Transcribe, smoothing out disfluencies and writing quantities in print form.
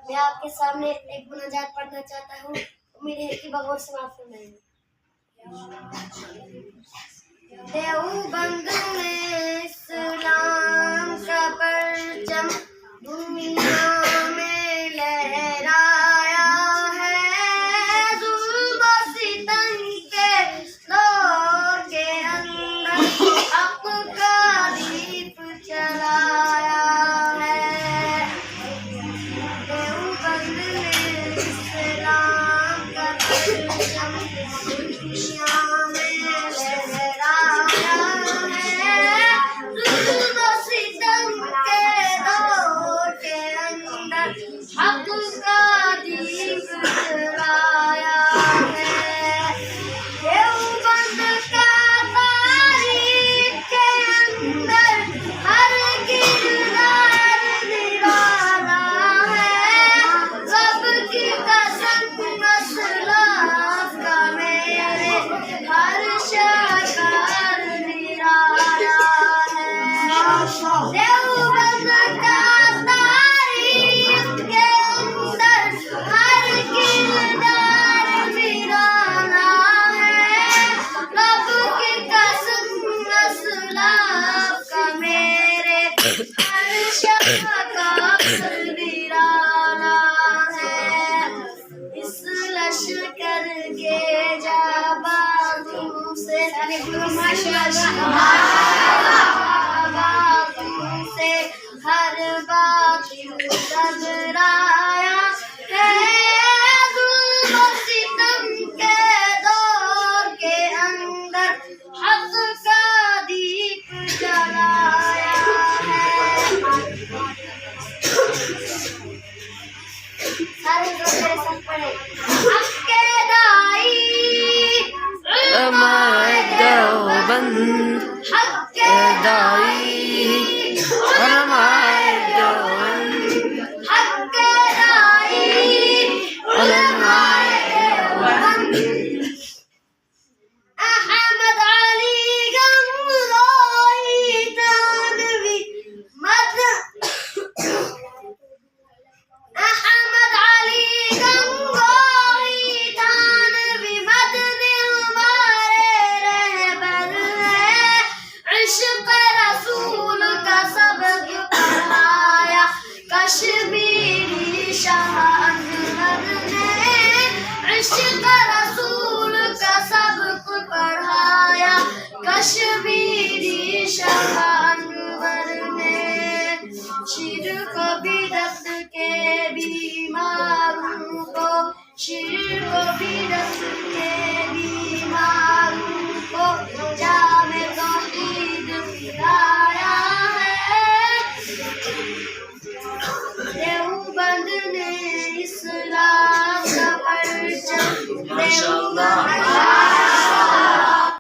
میں آپ کے سامنے ایک مناجات پڑھنا چاہتا ہوں، امید ہے کہ بغور سے معاف فرمائیں گے۔ دیوبند میں اسلام کا پرچم دنیا میں لہرایا ہے، ظلم و ستم کے دور کے اندر حق کا دیپ جلایا ہے۔ دیوبند میں اسلام کا پرچم دنیا میں لہرایا ہے، ظلم و ستم کے دور کے اندر حق کا دیپ جلایا ہے۔ دیوبند کا تاریخ کے اندر ہر کردار نرالا ہے، رب کی قسم اسلاف کا میرے ہر شکار نرالا ہے۔ دیوبند کا تاریخ کے اندر ہر کردار نرالا ہے، رب کی قسم اسلاف کا میرے ہر شکار نرالا ہے۔ اس لشکر کے جانبازوں سے ہر باطل گھبرایا ہے، ظلم و ستم کے دور کے اندر حق کا دیپ جلایا ہے۔ سارے لوگ میرے ساتھ پڑھیں۔ حق کے دائی علماء دیوبند، حق کے دائی علماء دیوبند، حق کے دائی علماء دیوبند، احمد علی گنگوہی تھانوی احمد علی گنگوہی تھانوی مدنی ہمارے رہبر ہے، عشق رسول کا سبق پڑھایا کشمیری شاہ انور نے، عشق رسول کا سبق پڑھایا کشمیری شاہ انور نے، شرک و بدعت کے بیماروں کو، شرک و بدعت کے بیماروں کو جام توحید پلایا ہے۔ دیوبند نے اسلام کا پرچم، دیوبند